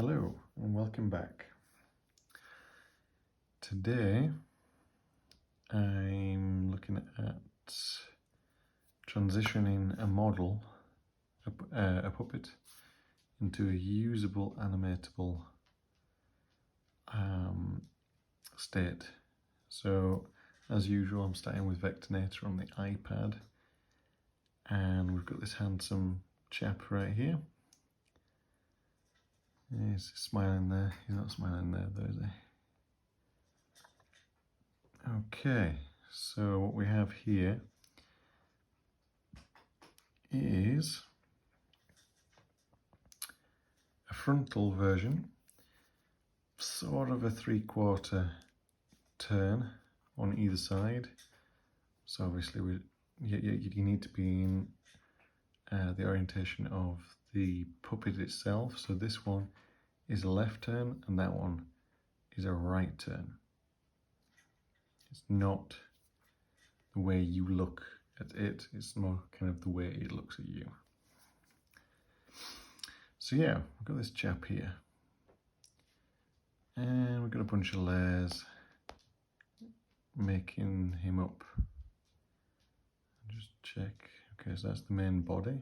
Hello and welcome back. Today I'm looking at transitioning a model, a puppet, into a usable animatable state. So as usual, I'm starting with Vectornator on the iPad, and we've got this handsome chap right here. He's smiling there. He's not smiling there though, is he? Okay, so what we have here is a frontal version, sort of a 3/4 turn on either side. So obviously you need to be in the orientation of the puppet itself. So this one is a left turn and that one is a right turn. It's not the way you look at it, it's more kind of the way it looks at you. So yeah, we've got this chap here, and we've got a bunch of layers making him up. Just check. Okay, so that's the main body.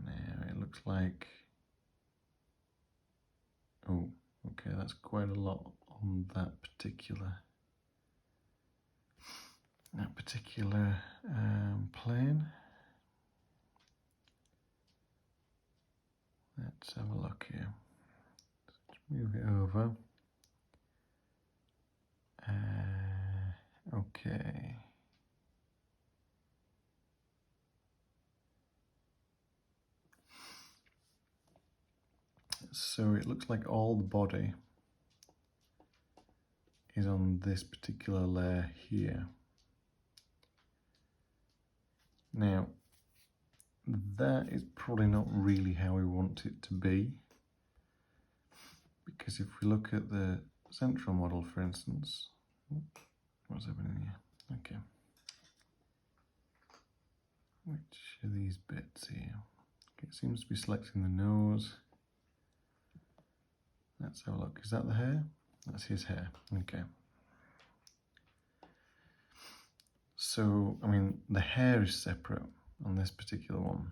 Now it looks like, oh, okay, that's quite a lot on that particular plane. Let's have a look here. Let's move it over. Okay. So it looks like all the body is on this particular layer here. Now, that is probably not really how we want it to be, because if we look at the central model, for instance, what's happening here? Okay. Which are these bits here? Okay, it seems to be selecting the nose. Let's have a look. Is that the hair? That's his hair. Okay. So, I mean, the hair is separate on this particular one.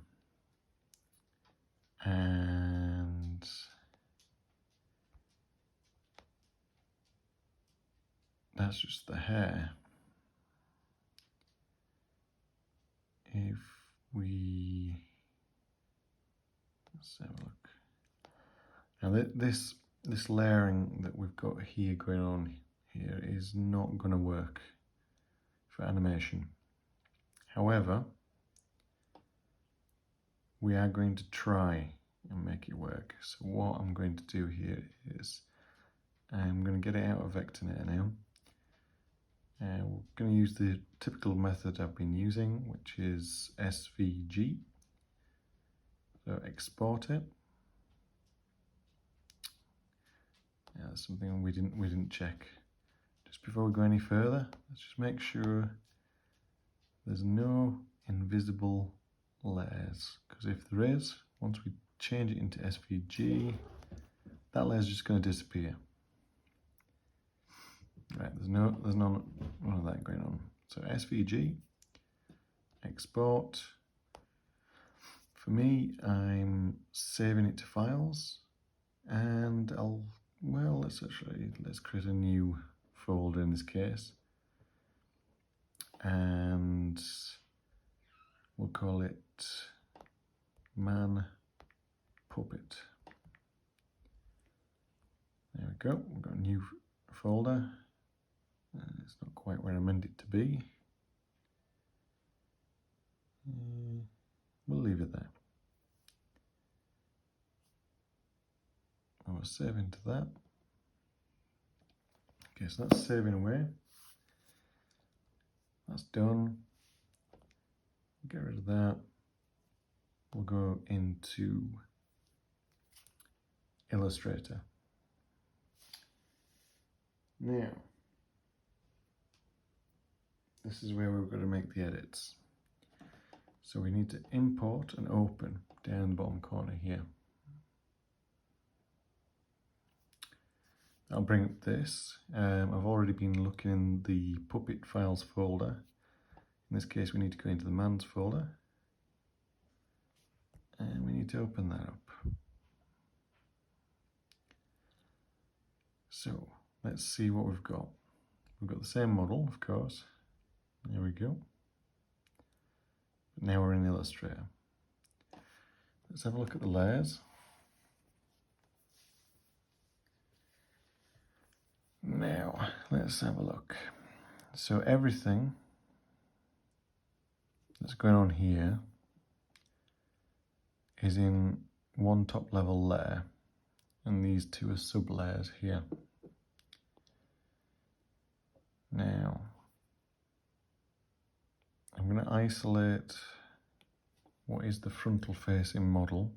And that's just the hair. If we, let's have a look. Now this layering that we've got here going on here is not going to work for animation. However, we are going to try and make it work. So what I'm going to do here is I'm going to get it out of Vectornator now. We're going to use the typical method I've been using, which is SVG. So export it. Yeah, that's something we didn't check. Just before we go any further, let's just make sure there's no invisible layers, because if there is, once we change it into SVG, that layer's just going to disappear. Right, there's none of that going on. So SVG, export. For me, I'm saving it to files, and let's create a new folder in this case, and we'll call it Man Puppet. There we go, we've got a new folder. It's not quite where I meant it to be. We'll leave it there. I'll save into that. Okay, so that's saving away. That's done. Get rid of that. We'll go into Illustrator. Now, this is where we're going to make the edits. So we need to import and open down the bottom corner here. I'll bring up this. I've already been looking in the puppet files folder. In this case, we need to go into the man's folder. And we need to open that up. So let's see what we've got. We've got the same model, of course. There we go. But now we're in Illustrator. Let's have a look at the layers. Now, let's have a look. So everything that's going on here is in one top level layer, and these two are sub layers here. Now, I'm going to isolate what is the frontal facing model.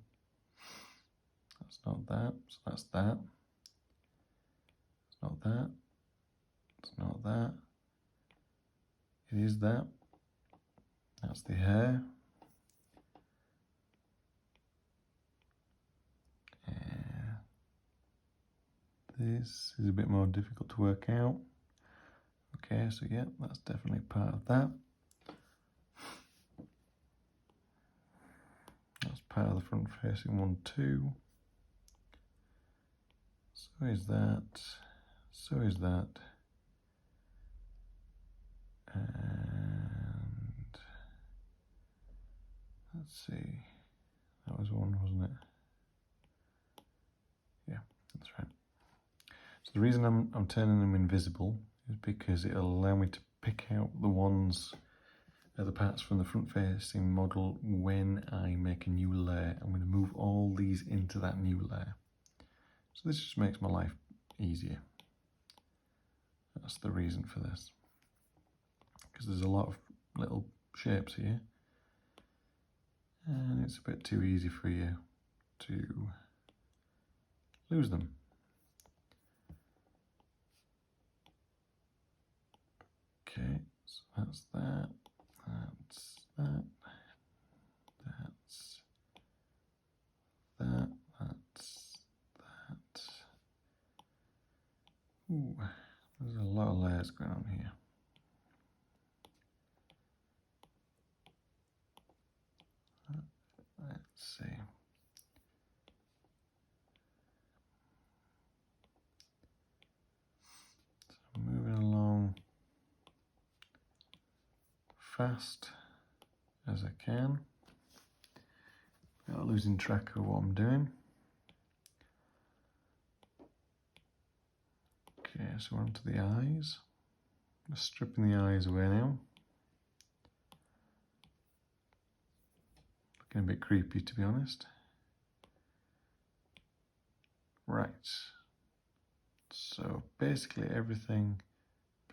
That's not that, so that's that. It's not that. It's not that. It is that. That's the hair. This is a bit more difficult to work out. Okay, so yeah, that's definitely part of that. That's part of the front facing one too. So is that. So is that. And let's see. That was one, wasn't it? Yeah, that's right. So the reason I'm turning them invisible is because it'll allow me to pick out the ones, the parts from the front facing model when I make a new layer. I'm going to move all these into that new layer. So this just makes my life easier. That's the reason for this. Because there's a lot of little shapes here. And it's a bit too easy for you to lose them. Okay, so that's that, that's that, that's that, that's that. Ooh, there's a lot of layers going on here. Let's see. So moving along fast as I can, without losing track of what I'm doing. Okay, so we're onto the eyes. Just stripping the eyes away now. Looking a bit creepy, to be honest. Right. So basically everything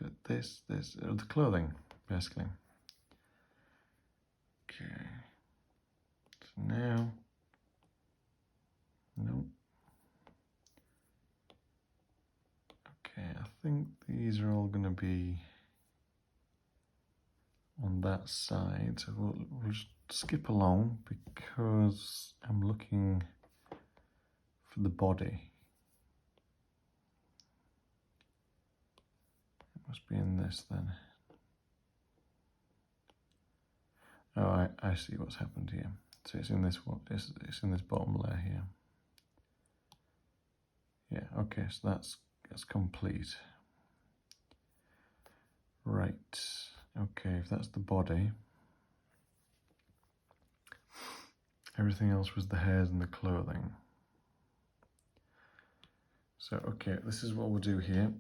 but this, the clothing, basically. Okay. So now, nope. Okay, I think these are all going to be on that side. So we'll just skip along because I'm looking for the body. It must be in this then. Oh, I see what's happened here. So it's in this one. It's in this bottom layer here. Yeah. Okay. So that's complete. Right. Okay. If that's the body, everything else was the hairs and the clothing. So okay, this is what we'll do here.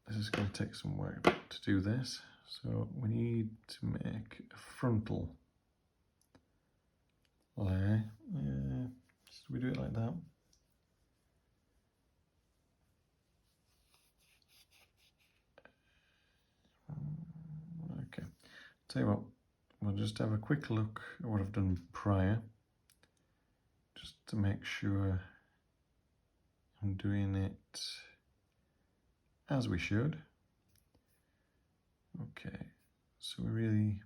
This is going to take some work to do this. So we need to make a frontal layer. Should we do it like that? Okay. Tell you what, we'll just have a quick look at what I've done prior, just to make sure I'm doing it as we should. Okay, so we really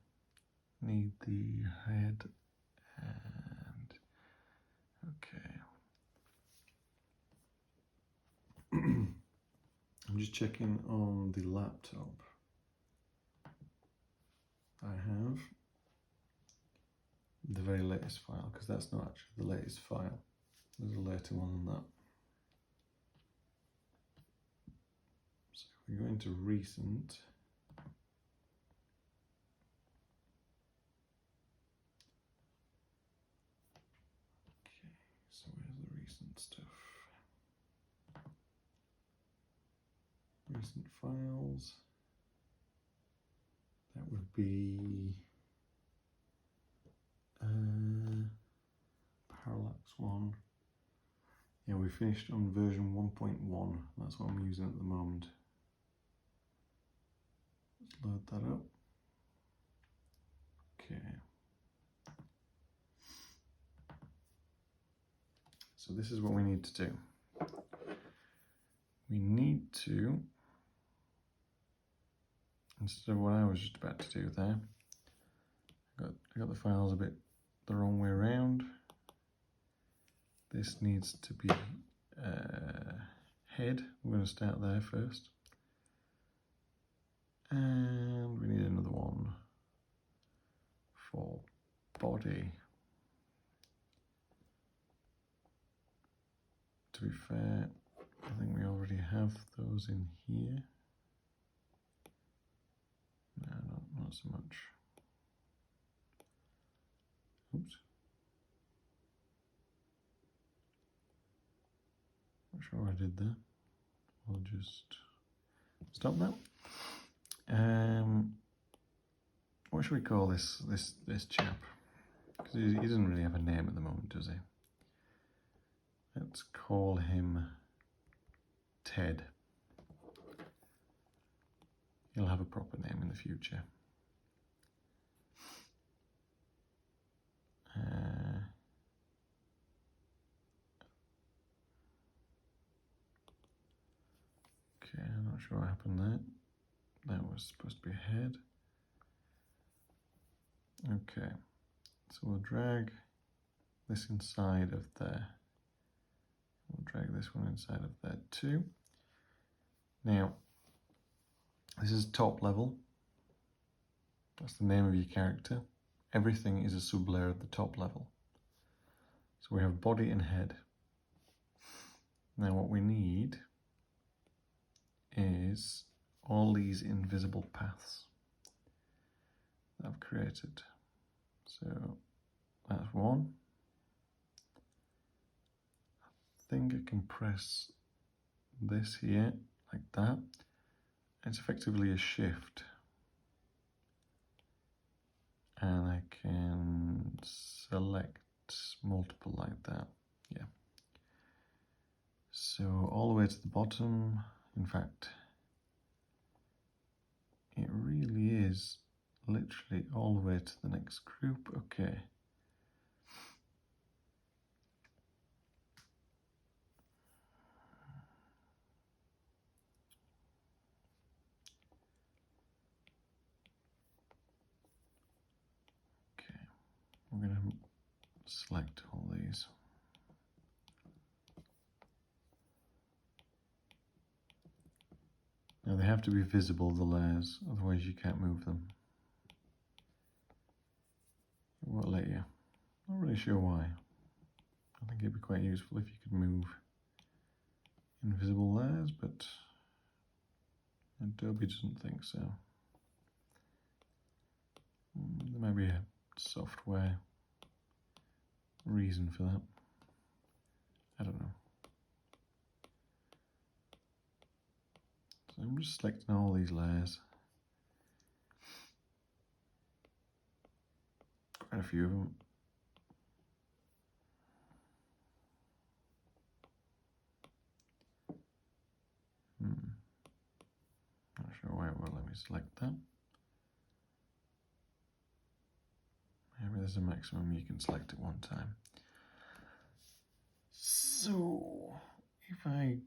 need the head and okay. just checking on the laptop. I have the very latest file, because that's not actually the latest file. There's a later one than that. So if we go into recent, okay, so where's the recent stuff? Recent files, that would be Parallax 1. Yeah, we finished on version 1.1. That's what I'm using at the moment. Let's load that up. Okay. So this is what we need to do. We need to, instead of what I was just about to do there, I got the files a bit the wrong way around. This needs to be head. We're going to start there first. And we need another one for body. To be fair, I think we already have those in here. No, not so much. Oops. Not sure what I did there. I'll just stop that. What should we call this chap? Because he doesn't really have a name at the moment, does he? Let's call him Ted. He'll have a proper name in the future. Okay, I'm not sure what happened there. That was supposed to be a head. Okay, so we'll drag this inside of there. We'll drag this one inside of there too. Now, this is top level. That's the name of your character. Everything is a sublayer at the top level. So we have body and head. Now what we need is all these invisible paths that I've created. So that's one. I think I can press this here like that. It's effectively a shift. And I can select multiple like that. Yeah. So all the way to the bottom. In fact, it really is literally all the way to the next group. Okay. Okay. We're going to select all these. Now they have to be visible, the layers, otherwise you can't move them. It won't let you. Not really sure why. I think it'd be quite useful if you could move invisible layers, but Adobe doesn't think so. There may be a software reason for that. I don't know. So I'm just selecting all these layers. Quite a few of them. Not sure why it won't let me select that. Maybe there's a maximum you can select at one time. So if I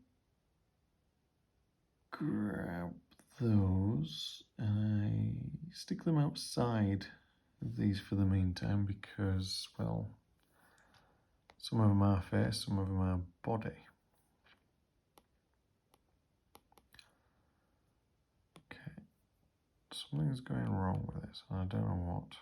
grab those and I stick them outside of these for the meantime, because, well, some of them are face, some of them are body. something's going wrong with this. I don't know what.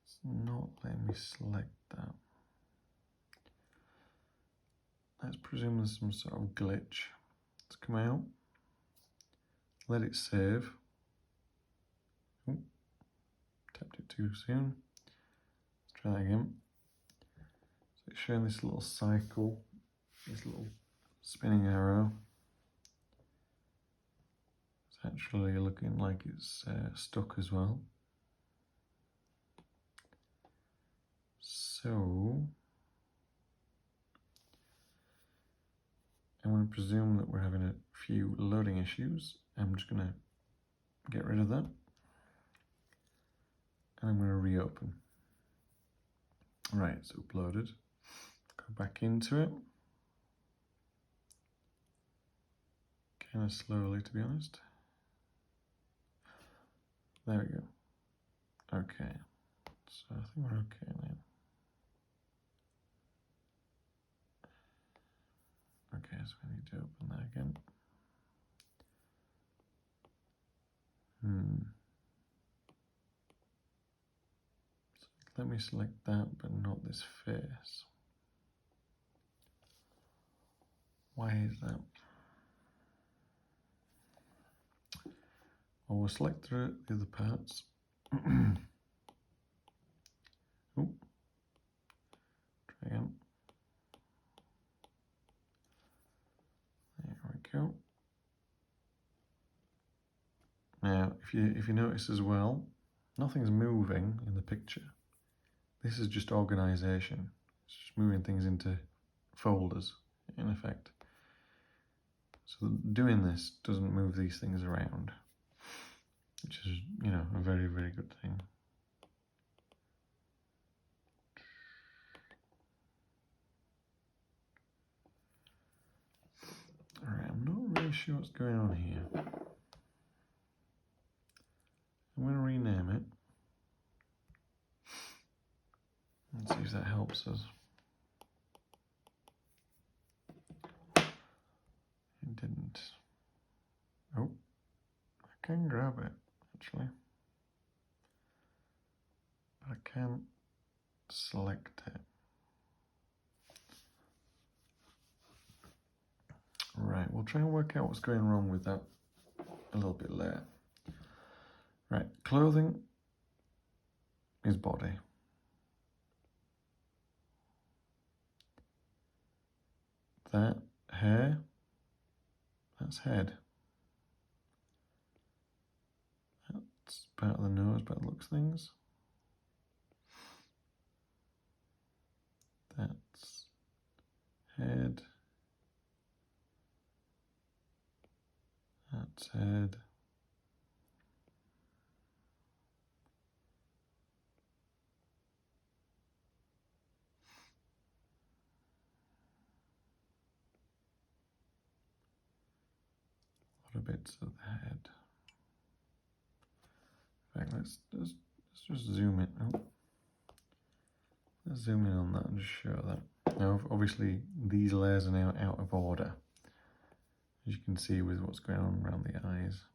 It's not letting me select that. Let's presume there's some sort of glitch. Let's come out. Let it save. Ooh, tapped it too soon. Let's try that again. So it's showing this little cycle, this little spinning arrow. It's actually looking like it's stuck as well. So I'm going to presume that we're having a few loading issues. I'm just going to get rid of that. And I'm going to reopen. Right, it's uploaded. Go back into it. Kind of slowly, to be honest. There we go. Okay. So I think we're okay now. Okay, so we need to open that again. So let me select that, but not this face. Why is that? Well, we'll select the other parts. Oh, try again. There we go. Now, if you notice as well, nothing's moving in the picture. This is just organization. It's just moving things into folders, in effect. So doing this doesn't move these things around, which is, you know, a very, very good thing. Alright, I'm not really sure what's going on here. I'm going to rename it. Let's see if that helps us. It didn't. Oh, I can grab it, actually. But I can't select it. Right, we'll try and work out what's going wrong with that a little bit later. Right, clothing is body. That hair, that's head. That's part of the nose, by the looks of things. That's head. That's head. A lot of bits of the head. In fact, let's just zoom in. Oh. Let's zoom in on that and just show that. Now, obviously, these layers are now out of order, as you can see with what's going on around the eyes.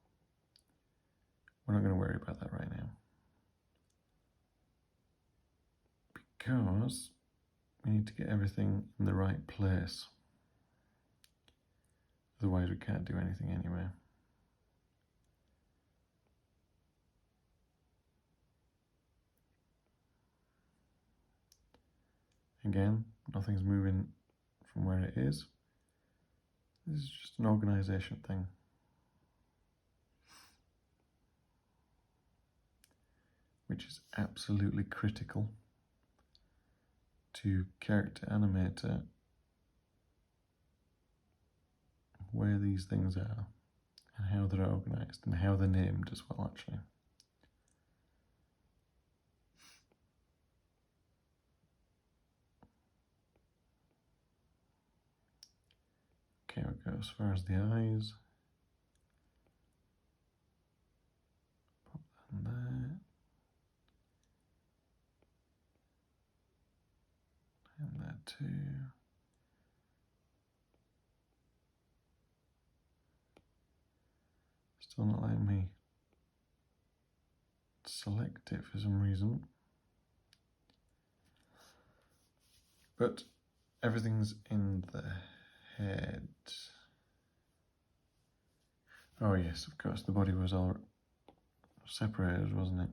We're not going to worry about that right now, because we need to get everything in the right place. Otherwise, we can't do anything anyway. Again, nothing's moving from where it is. This is just an organization thing. Which is absolutely critical to Character Animator, where these things are and how they're organized and how they're named as well, actually. Okay, we'll go as far as the eyes. Pop that in there. to... Still not letting me select it for some reason. But everything's in the head. Oh yes, of course, the body was all separated, wasn't it?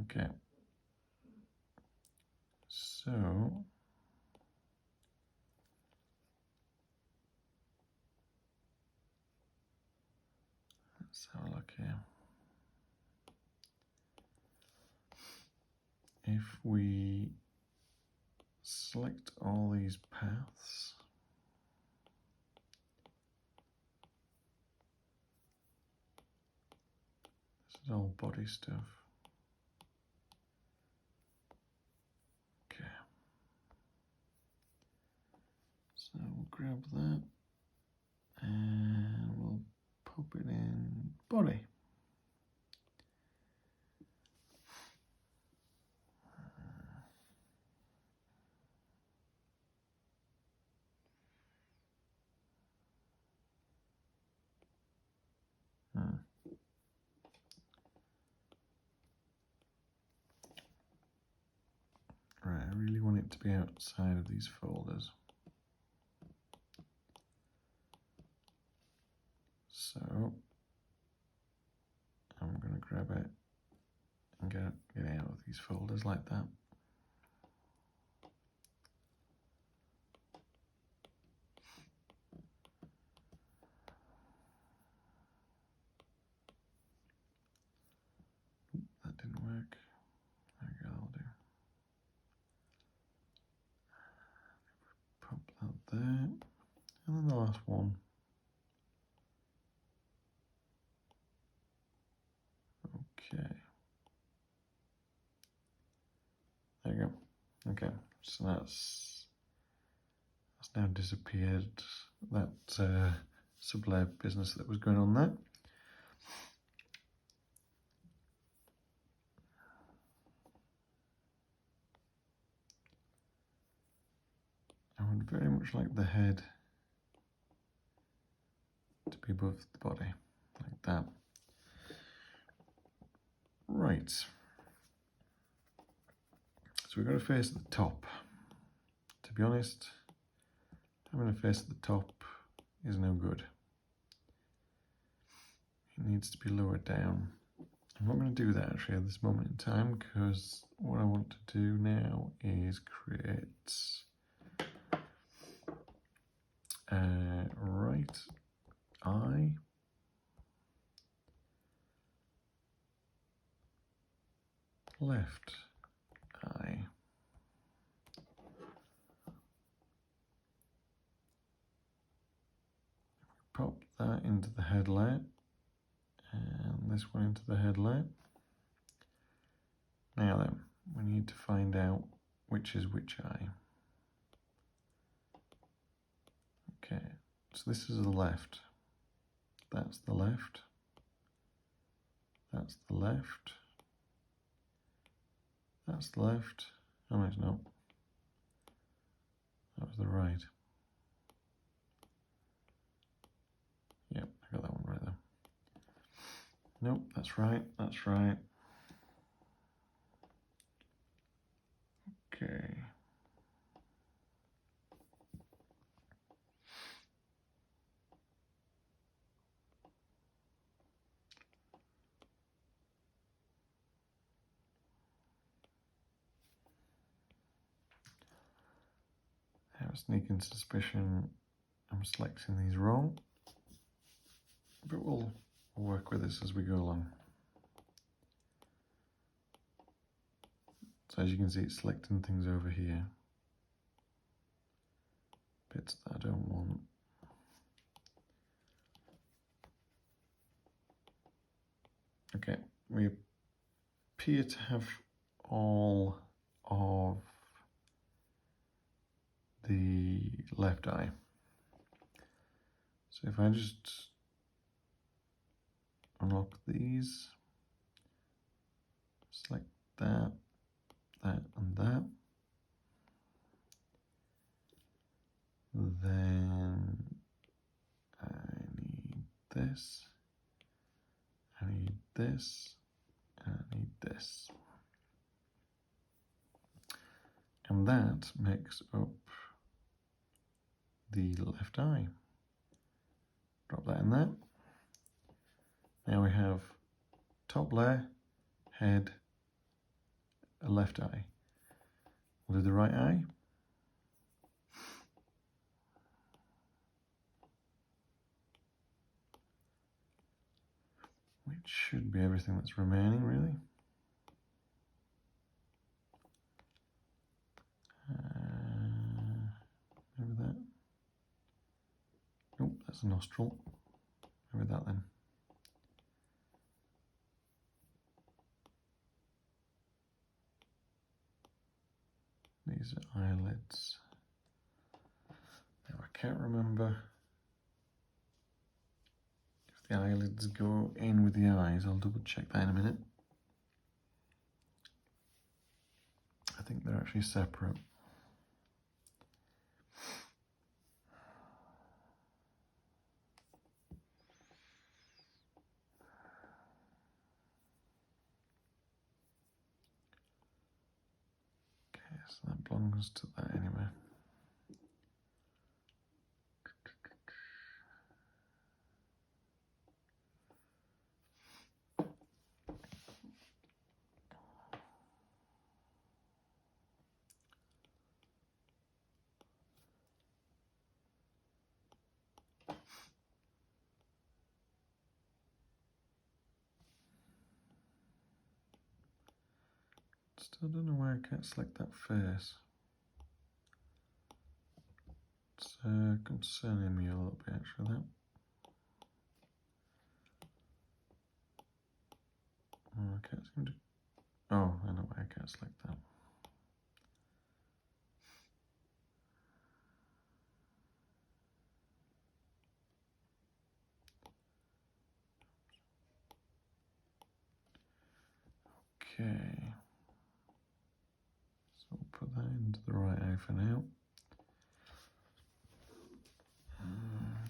Okay. So let's have a look here. If we select all these paths, this is all body stuff. Okay. So we'll grab that and we'll pop it in body. Right, I really want it to be outside of these folders. So I'm going to grab it and get it out of these folders like that. That didn't work. There we go, that'll do. Pop that there. And then the last one. Okay. There you go. Okay, so that's now disappeared. That sublab business that was going on there. I would very much like the head to be above the body, like that. Right. So we've got to face at the top. To be honest, having a face at the top is no good. It needs to be lower down. I'm not going to do that actually at this moment in time, because what I want to do now is create right eye, left eye. Pop that into the head layer, and this one into the head layer. Now then, we need to find out which is which eye. Okay, so this is the left. That's the left. That's the left. That's the left. Oh, no, it's not. That was the right. Yep, I got that one right there. Nope, that's right, that's right. Okay. I have a sneaking suspicion I'm selecting these wrong, but we'll work with this as we go along. So as you can see, it's selecting things over here. Bits that I don't want. Okay, we appear to have all of the left eye. So if I just unlock these, select that, that and that. Then I need this, I need this, and I need this. And that makes up the left eye. Drop that in there. Now we have top layer, head, a left eye. We'll do the right eye. Which should be everything that's remaining, really. Maybe that. Nope, that's a nostril. Maybe that then. These are eyelids. Now I can't remember if the eyelids go in with the eyes. I'll double check that in a minute. I think they're actually separate. Okay, so that belongs to that anyway. Still don't know why I can't select that face. It's concerning me a little bit actually, that. Oh, I can't seem to... Oh, I know why I can't select that. Okay. So we'll put that into the right eye for now.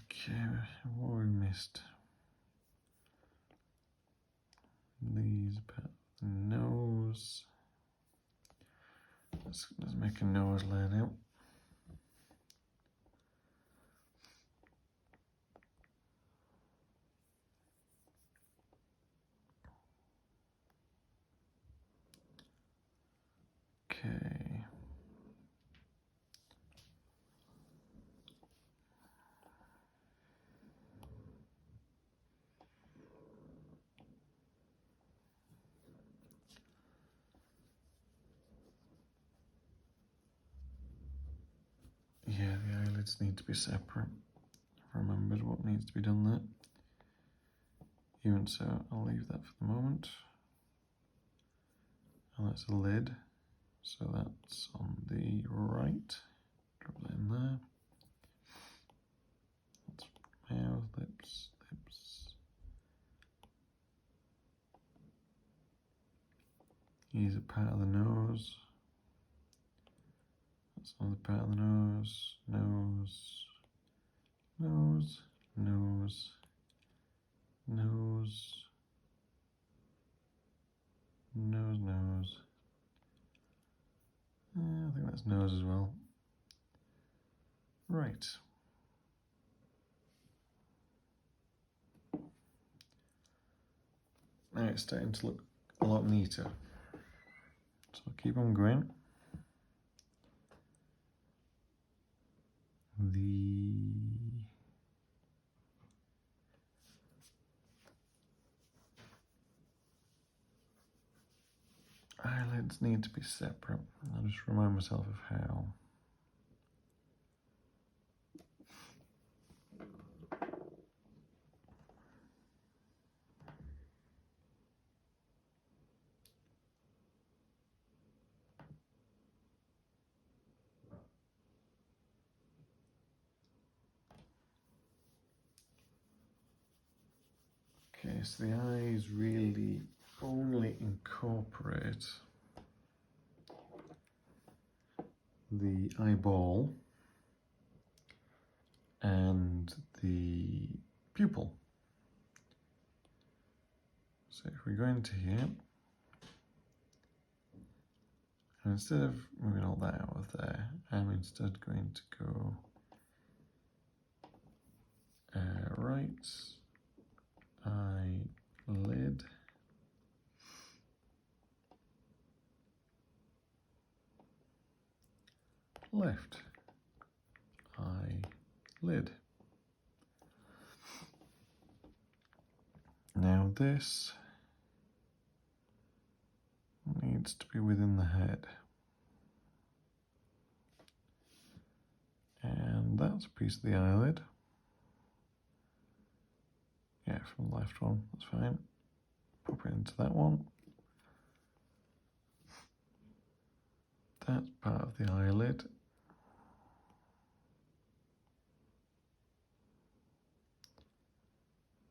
Okay, what have we missed? These about the nose. Let's make a nose layer now. Okay. Yeah, the eyelids need to be separate. I've remembered what needs to be done there. Even so, I'll leave that for the moment. And that's a lid, so that's on the right. Drop that in there. That's mouth, lips, lips. Here's a part of the nose. That's another part of the nose. Nose, nose, nose, nose, nose, nose. I think that's nose as well. Right. Now it's starting to look a lot neater. So I'll keep on going. The eyelids need to be separate. I'll just remind myself of how. Okay, so the eyes really only incorporate the eyeball and the pupil. So if we go into here, and instead of moving all that out of there, I'm instead going to go right eyelid, left eyelid. Now this needs to be within the head. And that's a piece of the eyelid. Yeah, from the left one, that's fine. Pop it into that one. That's part of the eyelid.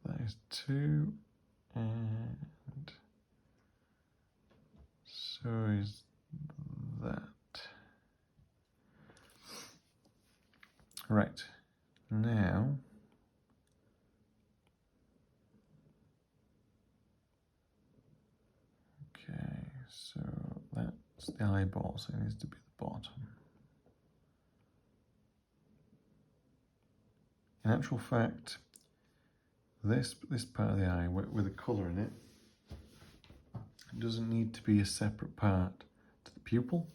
That is 2, and so is that. Right, now okay, so that's the eyeball, so it needs to be the bottom. In actual fact, this part of the eye with a colour in it, it doesn't need to be a separate part to the pupil.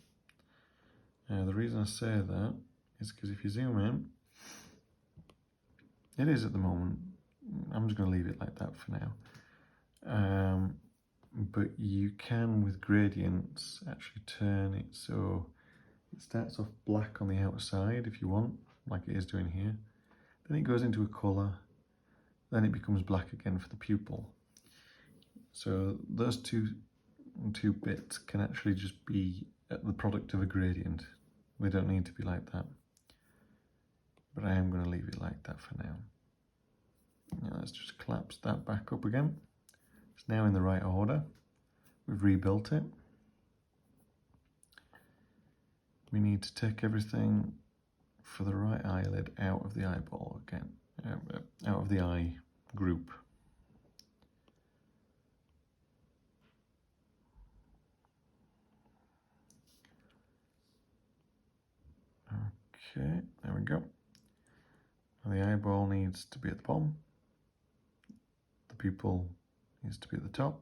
The reason I say that is because if you zoom in, it is at the moment. I'm just going to leave it like that for now. But you can, with gradients, actually turn it so it starts off black on the outside if you want, like it is doing here. Then it goes into a colour, then it becomes black again for the pupil. So those two bits can actually just be the product of a gradient. They don't need to be like that. But I am going to leave it like that for now. Now let's just collapse that back up again. It's now in the right order. We've rebuilt it. We need to take everything for the right eyelid out of the eyeball again, out of the eye group. Okay, there we go. Now the eyeball needs to be at the bottom. The pupil needs to be at the top.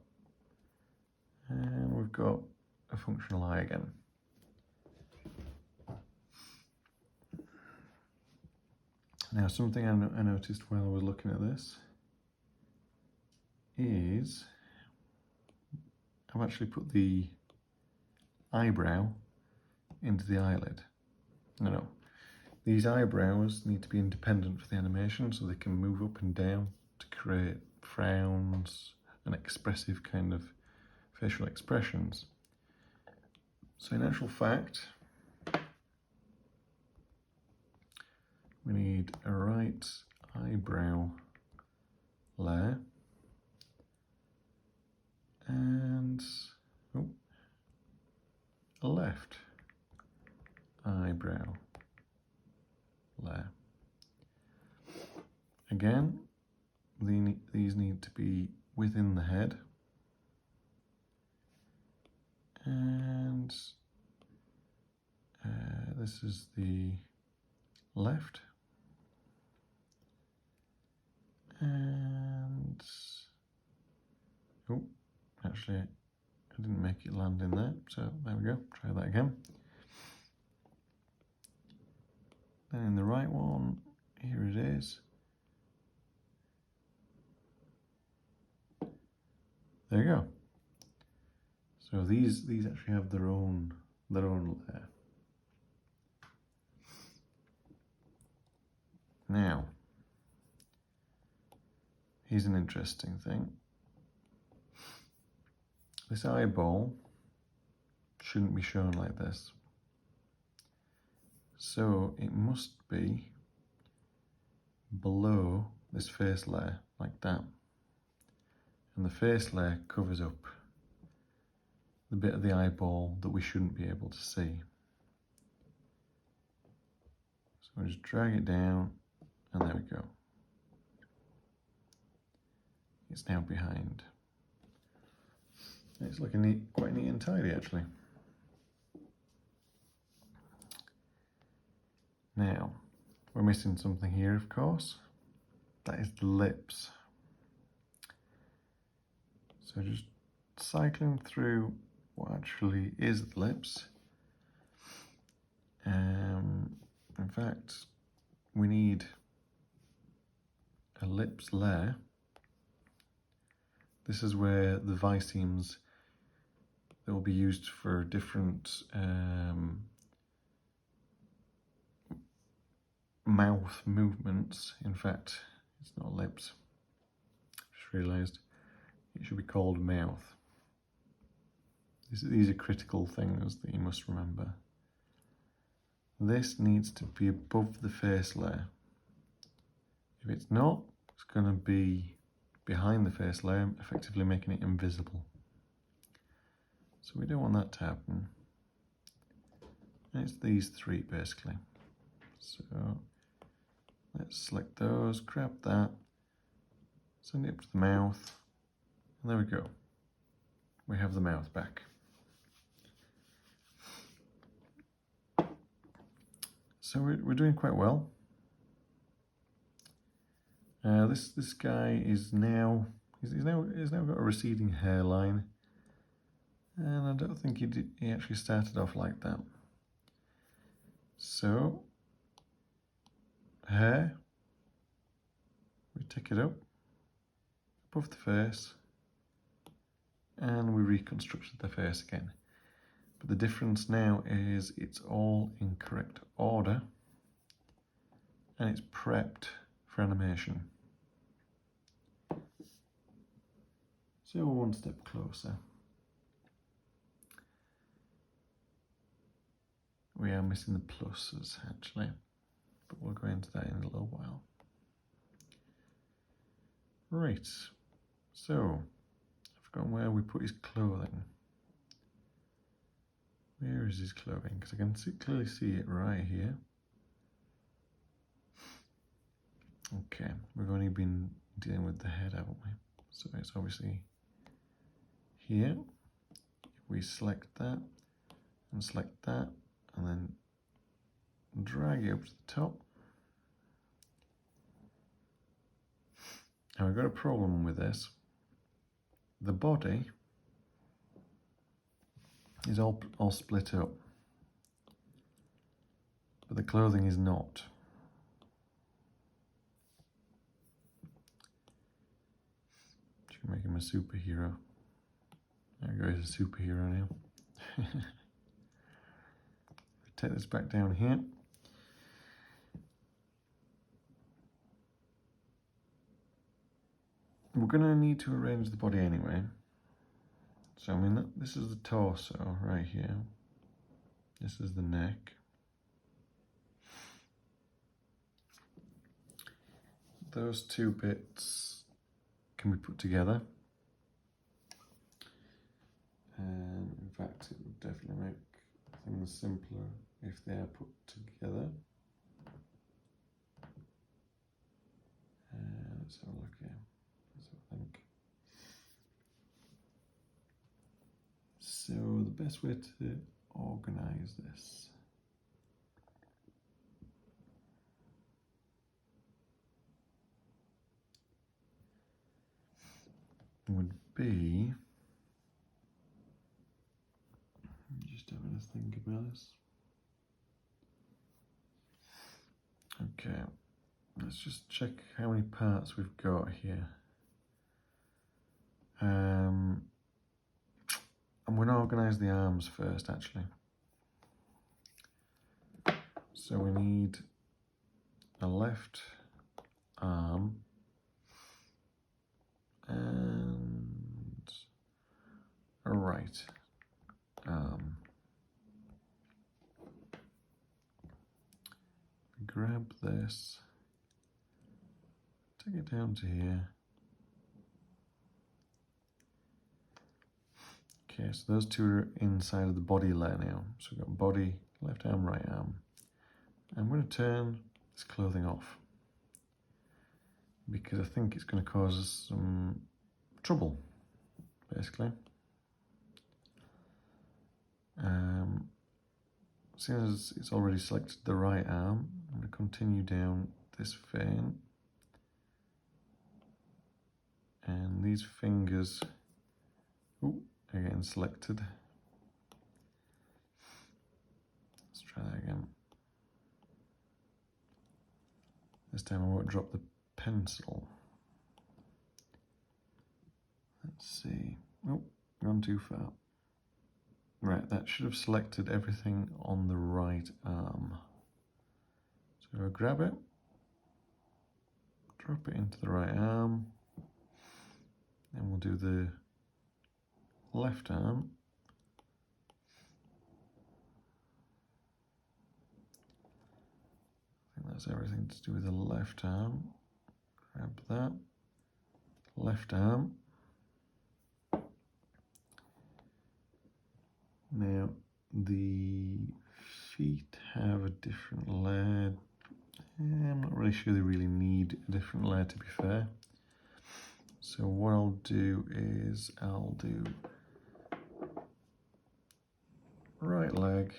And we've got a functional eye again. Now something I noticed while I was looking at this is I've actually put the eyebrow into the eyelid. No. These eyebrows need to be independent for the animation so they can move up and down to create frowns and expressive kind of facial expressions. So in actual fact, we need a right eyebrow layer and a left eyebrow layer. Again, these need to be within the head, and this is the left, and actually I didn't make it land in there, so there we go, try that again. Then in the right one, here it is. There you go. So these actually have their own layer. Now, here's an interesting thing. This eyeball shouldn't be shown like this. So it must be below this face layer, like that. And the face layer covers up the bit of the eyeball that we shouldn't be able to see. we'll just drag it down, and there we go. It's now behind. It's looking neat, quite neat and tidy actually. Now, we're missing something here, of course. That is the lips. So just cycling through what actually is the lips. In fact, we need a lips layer. This is where the visemes that will be used for different mouth movements. In fact, it's not lips. Just realised it should be called mouth. These are critical things that you must remember. This needs to be above the face layer. If it's not, it's going to be behind the face layer, effectively making it invisible. So we don't want that to happen. And it's these three basically. So let's select those, grab that, send it up to the mouth, and there we go. We have the mouth back. So we're doing quite well. This guy is now he's now got a receding hairline, and I don't think he actually started off like that. So hair, we tick it up above the face, and we reconstructed the face again. But the difference now is it's all in correct order, and it's prepped for animation. So we're one step closer. We are missing the pluses actually, but we'll go into that in a little while. Right, so I've forgotten where we put his clothing. Where is his clothing? Because I can clearly see it right here. Okay, we've only been dealing with the head, haven't we? So it's obviously here. If we select that and select that and then drag it up to the top. Now we've got a problem with this. The body is all split up, but the clothing is not. You can make him a superhero. There we go, he's a superhero now. Take this back down here. We're going to need to arrange the body anyway. So I mean, this is the torso right here. This is the neck. Those two bits can be put together. And in fact, it would definitely make things simpler if they are put together. Let's have a look here. Let's have a think. So the best way to organise this would be, just having a think about this. Okay, let's just check how many parts we've got here. I'm going to organise the arms first actually. So we need a left arm and a right arm. Grab this, take it down to here. Okay, so those two are inside of the body layer now. So we've got body, left arm, right arm. I'm going to turn this clothing off because I think it's going to cause us some trouble, basically. Seeing as it's already selected the right arm, I'm going to continue down this vein, and these fingers, again selected. Let's try that again. This time I won't drop the pencil. Let's see. Oh, gone too far. Right, that should have selected everything on the right arm. So I'll grab it, drop it into the right arm, and we'll do the left arm. I think that's everything to do with the left arm. Grab that. Left arm. Now, the feet have a different layer. I'm not really sure they really need a different layer, to be fair. So what I'll do is I'll do right leg,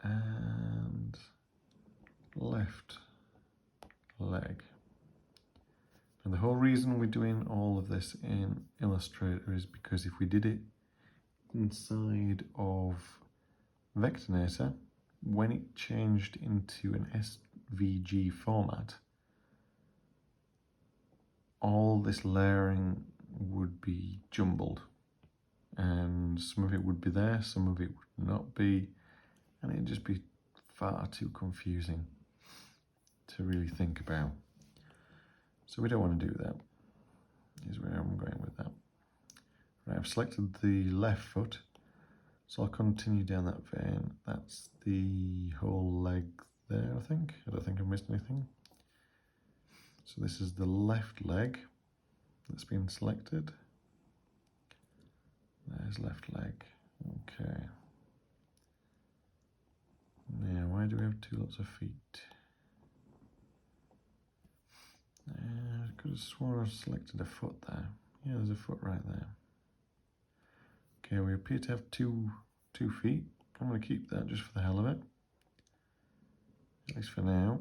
and left leg. And the whole reason we're doing all of this in Illustrator is because if we did it inside of Vectornator, when it changed into an SVG format, all this layering would be jumbled, and some of it would be there, some of it would not be, and it'd just be far too confusing to really think about. So we don't want to do that, is where I'm going with that. Right, I've selected the left foot, so I'll continue down that vein. That's the whole leg there, I think. I don't think I've missed anything. So this is the left leg that's been selected. There's left leg. Okay. Now, why do we have two lots of feet? I could have sworn I selected a foot there. Yeah, there's a foot right there. Okay, we appear to have two feet. I'm going to keep that just for the hell of it, at least for now,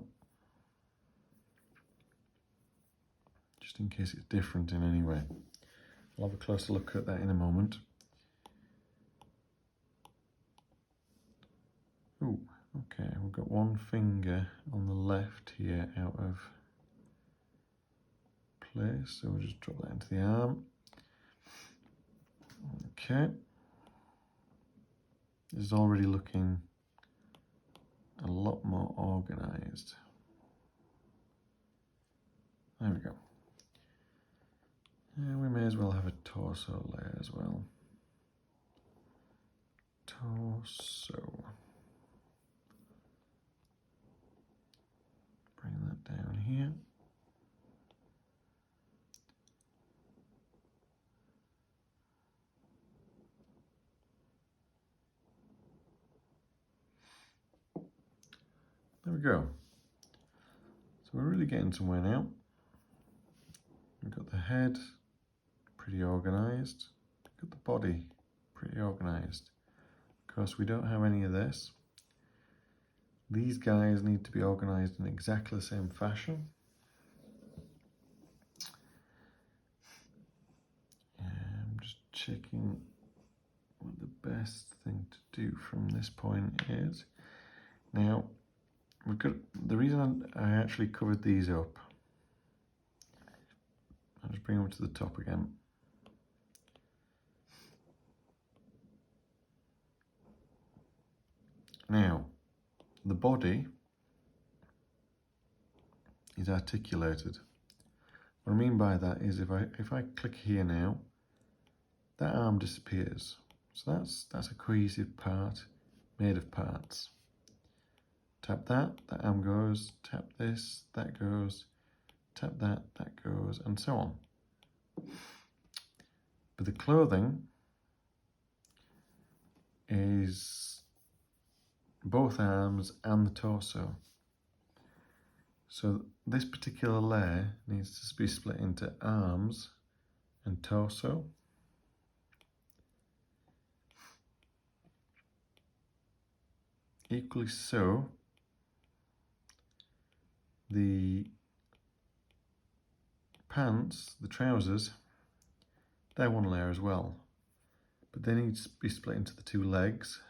just in case it's different in any way. I'll have a closer look at that in a moment. Ooh, okay, we've got one finger on the left here out of place, so we'll just drop that into the arm. Okay, this is already looking a lot more organized. There we go. And we may as well have a torso layer as well. Torso. Bring that down here. There we go. So we're really getting somewhere now. We've got the head pretty organized. We've got the body pretty organized. Of course, we don't have any of this. These guys need to be organized in exactly the same fashion. I'm just checking what the best thing to do from this point is. Now, we've got the reason I actually covered these up. I'll just bring them to the top again. Now, the body is articulated. What I mean by that is if I click here now, that arm disappears. So that's a cohesive part made of parts. Tap that arm goes, tap this, that goes, tap that goes, and so on. But the clothing is both arms and the torso. So this particular layer needs to be split into arms and torso. Equally so, the pants, the trousers, they're one layer as well, but they need to be split into the two legs,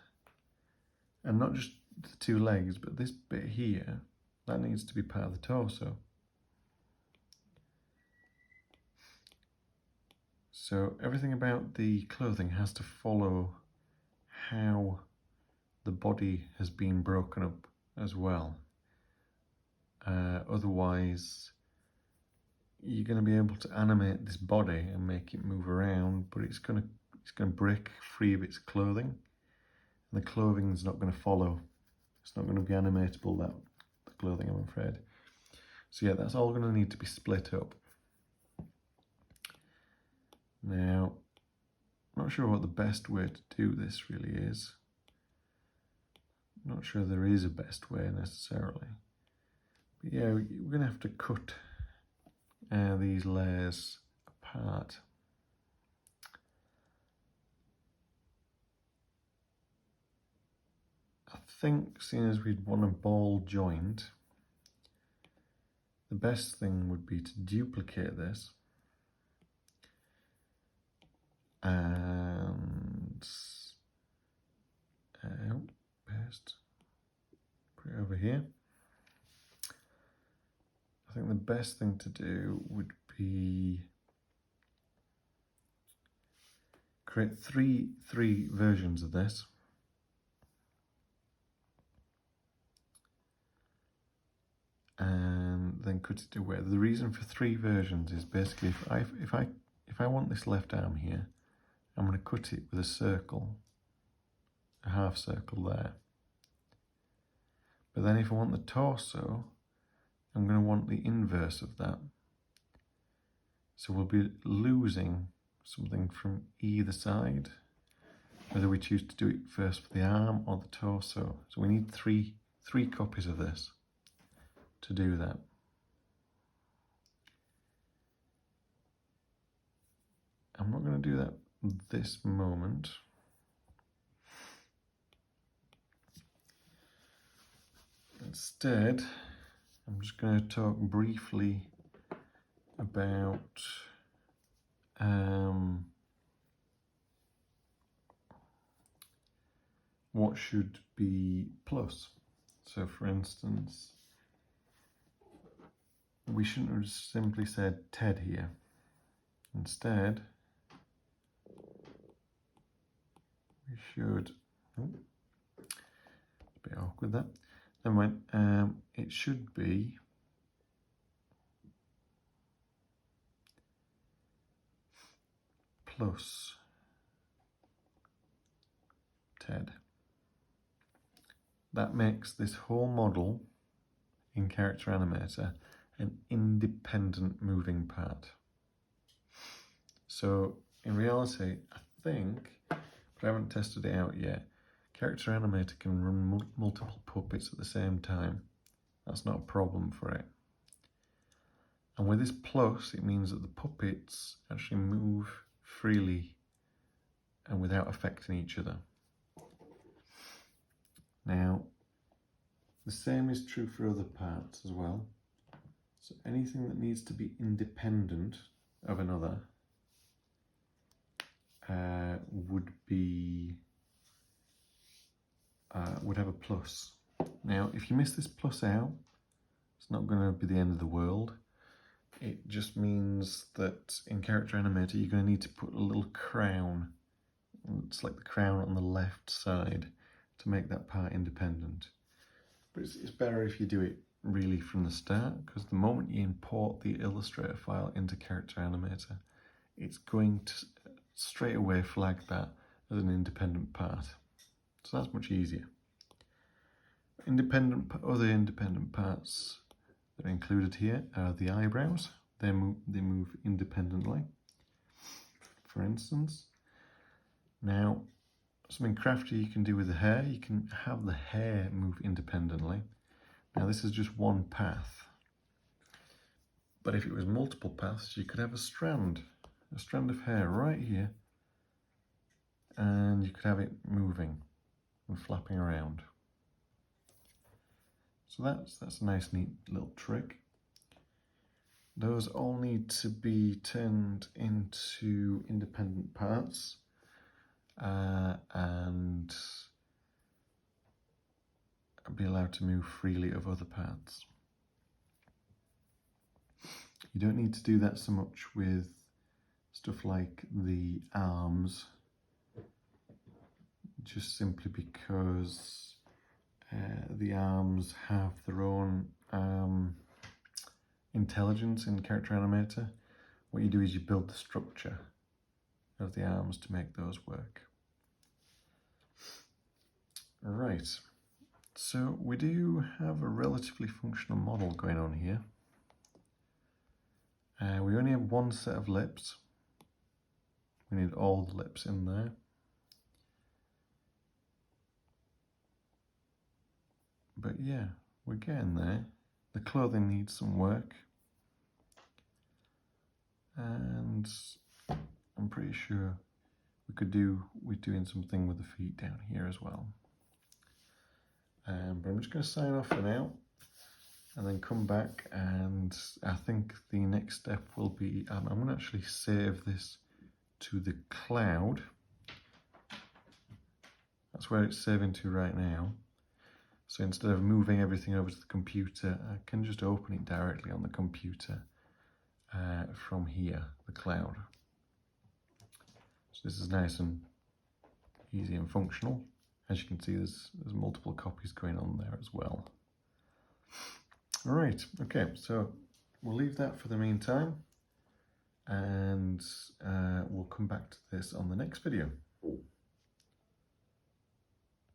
and not just the two legs, but this bit here, that needs to be part of the torso. So everything about the clothing has to follow how the body has been broken up as well. Otherwise, you're going to be able to animate this body and make it move around, but it's going to break free of its clothing, and the clothing is not going to follow. It's not going to be animatable, the clothing, I'm afraid. So yeah, that's all going to need to be split up. Now, I'm not sure what the best way to do this really is. I'm not sure there is a best way necessarily. But yeah, we're going to have to cut these layers apart. I think, seeing as we'd want a ball joint, the best thing would be to duplicate this and paste, put it over here. I think the best thing to do would be create three versions of this. And then cut it away. The reason for 3 versions is basically if I want this left arm here, I'm going to cut it with a circle, a half circle there. But then if I want the torso, I'm going to want the inverse of that. So we'll be losing something from either side, whether we choose to do it first for the arm or the torso. So we need three copies of this to do that. I'm not going to do that this moment. Instead, I'm just going to talk briefly about what should be plus. So for instance, we shouldn't have simply said Ted here. Instead, we should, it's a bit awkward that. Then when it should be plus Ted. That makes this whole model in Character Animator an independent moving part. So in reality, I think, but I haven't tested it out yet, Character Animator can run multiple puppets at the same time. That's not a problem for it. And with this plus, it means that the puppets actually move freely and without affecting each other. Now, the same is true for other parts as well. So anything that needs to be independent of another would have a plus. Now, if you miss this plus out, it's not going to be the end of the world. It just means that in Character Animator, you're going to need to put a little crown. It's like the crown on the left side to make that part independent. But it's better if you do it really from the start, because the moment you import the Illustrator file into Character Animator, it's going to straight away flag that as an independent part. So that's much easier. Other independent parts that are included here are the eyebrows. They move independently, for instance. Now, something crafty you can do with the hair. You can have the hair move independently. Now this is just one path, but if it was multiple paths, you could have a strand of hair right here, and you could have it moving and flapping around. So that's a nice, neat little trick. Those all need to be turned into independent parts and be allowed to move freely of other parts. You don't need to do that so much with stuff like the arms, just simply because the arms have their own intelligence in Character Animator. What you do is you build the structure of the arms to make those work. Right, so we do have a relatively functional model going on here. We only have one set of lips. We need all the lips in there. But yeah, we're getting there. The clothing needs some work. And I'm pretty sure we're doing something with the feet down here as well. But I'm just going to sign off for now and then come back, and I think the next step will be, I'm going to actually save this to the cloud. That's where it's saving to right now. So instead of moving everything over to the computer, I can just open it directly on the computer from here, the cloud. So this is nice and easy and functional. As you can see, there's multiple copies going on there as well. All right, okay, so we'll leave that for the meantime, and we'll come back to this on the next video.